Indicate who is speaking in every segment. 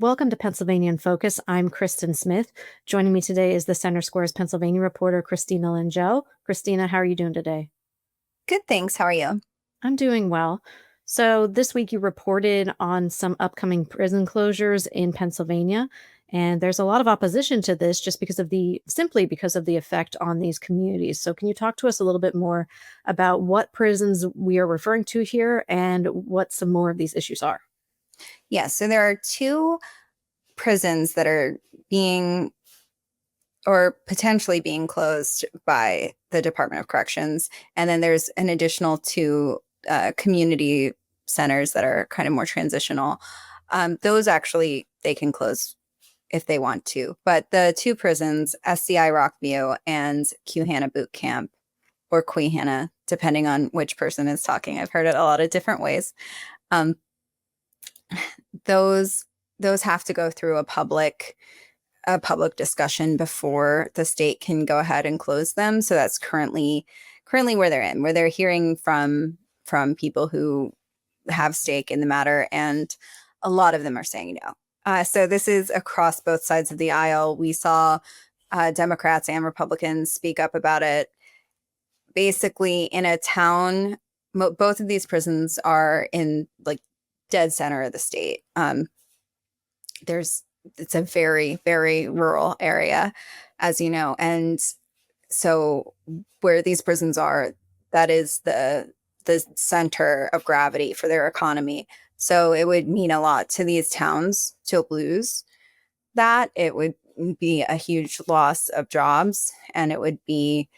Speaker 1: Welcome to Pennsylvania in Focus. I'm Kristen Smith. Joining me today is the Center Square's Pennsylvania reporter, Christina Lingell. Christina, how are you doing today?
Speaker 2: Good, thanks. How are you?
Speaker 1: I'm doing well. So, this week you reported on some upcoming prison closures in Pennsylvania, and there's a lot of opposition to this just simply because of the effect on these communities. So, can you talk to us a little bit more about what prisons we are referring to here and what some more of these issues are?
Speaker 2: Yeah, so there are two prisons that are being or potentially being closed by the Department of Corrections. And then there's an additional two community centers that are kind of more transitional. Those actually, they can close if they want to. But the two prisons, SCI Rockview and Quehanna Boot Camp, or Quehanna, depending on which person is talking. I've heard it a lot of different ways. Um, those those have to go through a public discussion before the state can go ahead and close them. So that's currently where they're hearing from people who have stake in the matter, and a lot of them are saying no. So this is across both sides of the aisle. We saw Democrats and Republicans speak up about it. Basically, in a town, both of these prisons are in like dead center of the state. There's It's a very, very rural area, as you know. And so where these prisons are, that is the center of gravity for their economy. So it would mean a lot to these towns to lose that. It would be a huge loss of jobs, and it would be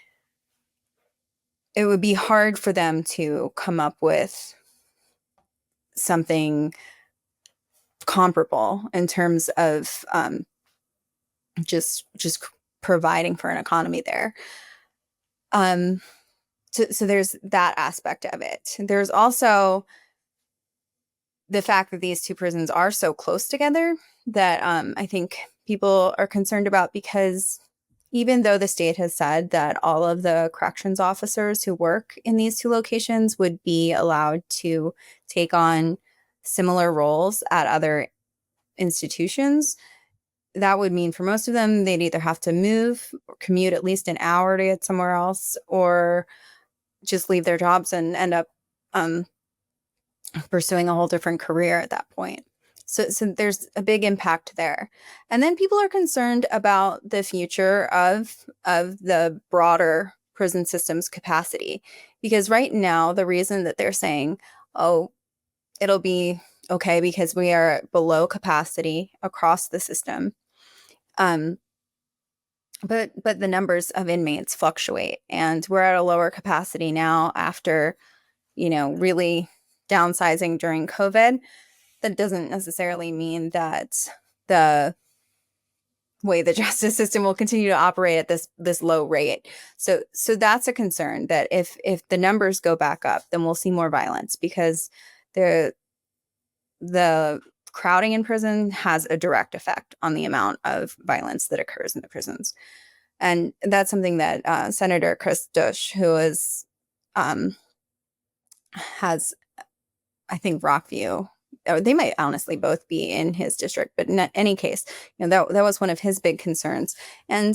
Speaker 2: hard for them to come up with something comparable in terms of just providing for an economy there. Um, so there's that aspect of it. There's also the fact that these two prisons are so close together that I think people are concerned about, because even though the state has said that all of the corrections officers who work in these two locations would be allowed to take on similar roles at other institutions, that would mean for most of them, they'd either have to move or commute at least an hour to get somewhere else, or just leave their jobs and end up um, pursuing a whole different career at that point. So there's a big impact there. And then people are concerned about the future of the broader prison system's capacity. Because right now, the reason that they're saying, oh, it'll be okay because we are below capacity across the system. Um, but the numbers of inmates fluctuate, and we're at a lower capacity now after, really downsizing during COVID. That doesn't necessarily mean that the way the justice system will continue to operate at this low rate. So that's a concern, that if the numbers go back up, then we'll see more violence, because the crowding in prison has a direct effect on the amount of violence that occurs in the prisons. And that's something that Senator Chris Dush, who has, I think, Rockview, or they might honestly both be in his district, but in any case, that was one of his big concerns. And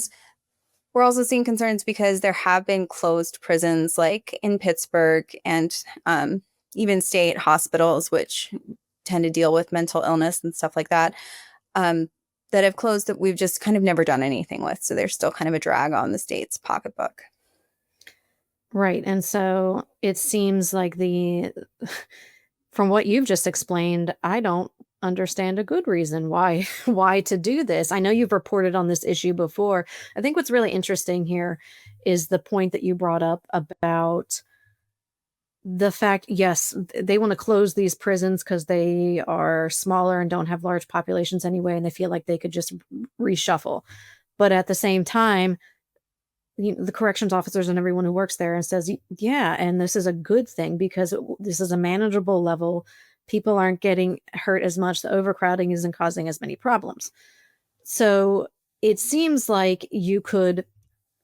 Speaker 2: we're also seeing concerns because there have been closed prisons like in Pittsburgh, and even state hospitals, which tend to deal with mental illness and stuff like that, that have closed, that we've just kind of never done anything with. So they're still kind of a drag on the state's pocketbook.
Speaker 1: Right. And so it seems like from what you've just explained, I don't understand a good reason why why to do this. I know you've reported on this issue before. I think what's really interesting here is the point that you brought up about the fact, yes, they want to close these prisons because they are smaller and don't have large populations anyway, and they feel like they could just reshuffle. But at the same time, the corrections officers and everyone who works there and says, yeah, and this is a good thing because this is a manageable level. People aren't getting hurt as much. The overcrowding isn't causing as many problems. So it seems like you could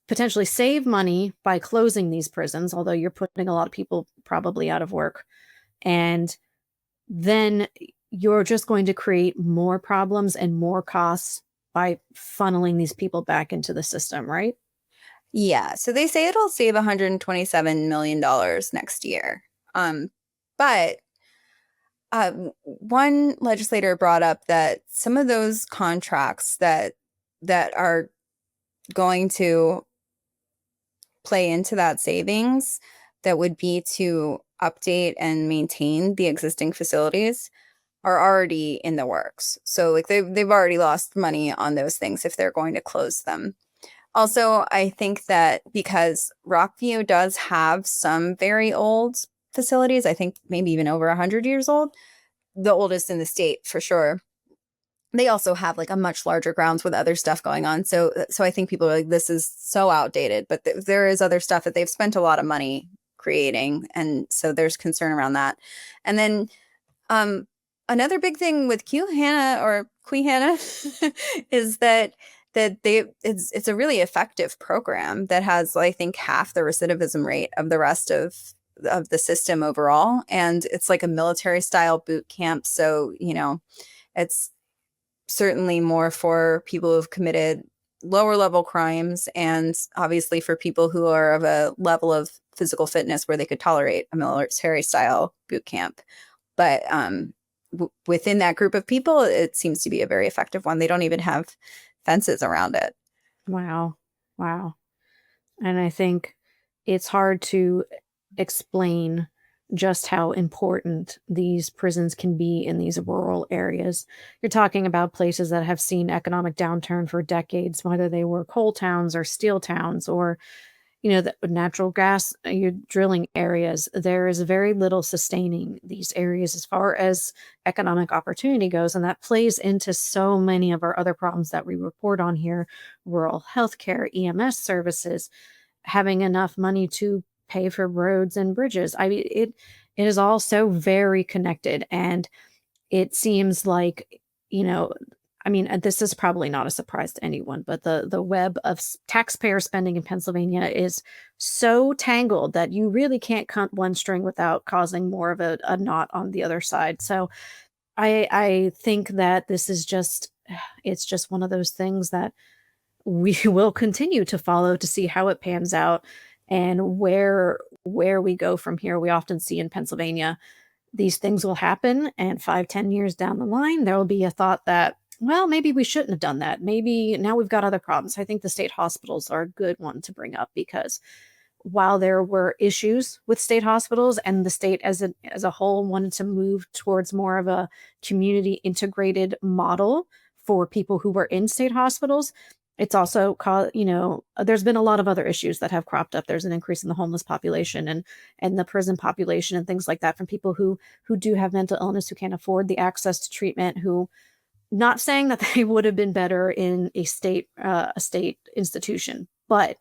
Speaker 1: potentially save money by closing these prisons, although you're putting a lot of people probably out of work. And then you're just going to create more problems and more costs by funneling these people back into the system, right?
Speaker 2: Yeah, so they say it'll save $127 million next year. But one legislator brought up that some of those contracts that are going to play into that savings, that would be to update and maintain the existing facilities, are already in the works. So like they've already lost money on those things if they're going to close them. Also, I think that because Rockview does have some very old facilities, I think maybe even over 100 years old, the oldest in the state for sure. They also have like a much larger grounds with other stuff going on. So I think people are like, this is so outdated, but there is other stuff that they've spent a lot of money creating. And so there's concern around that. And then um, another big thing with Quehanna is it's a really effective program that has, I think, half the recidivism rate of the rest of the system overall. And it's like a military style boot camp. So, it's certainly more for people who've committed lower level crimes, and obviously for people who are of a level of physical fitness where they could tolerate a military style boot camp. But within that group of people, it seems to be a very effective one. They don't even have fences around it.
Speaker 1: Wow. Wow. And I think it's hard to explain just how important these prisons can be in these rural areas. You're talking about places that have seen economic downturn for decades, whether they were coal towns or steel towns or, the natural gas drilling areas. There is very little sustaining these areas as far as economic opportunity goes. And that plays into so many of our other problems that we report on here: rural healthcare, EMS services, having enough money to pay for roads and bridges. I mean, it is all so very connected, and it seems like, you know, this is probably not a surprise to anyone, but the web of taxpayer spending in Pennsylvania is so tangled that you really can't cut one string without causing more of a knot on the other side. So I think that this is just it's just one of those things that we will continue to follow to see how it pans out and where we go from here. We often see in Pennsylvania these things will happen, and 5, 10 years down the line, there will be a thought that, well, maybe we shouldn't have done that. Maybe now we've got other problems. I think the state hospitals are a good one to bring up because while there were issues with state hospitals and the state as a whole wanted to move towards more of a community integrated model for people who were in state hospitals, it's also there's been a lot of other issues that have cropped up. There's an increase in the homeless population and the prison population and things like that from people who do have mental illness, who can't afford the access to treatment, who, not saying that they would have been better in a state institution, but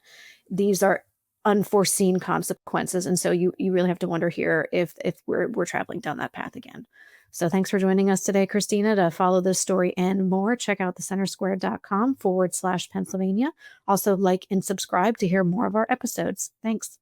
Speaker 1: these are unforeseen consequences, and so you really have to wonder here if we're traveling down that path again. So thanks for joining us today, Christina. To follow this story and more, check out thecentersquare.com/Pennsylvania. Also, like and subscribe to hear more of our episodes. Thanks.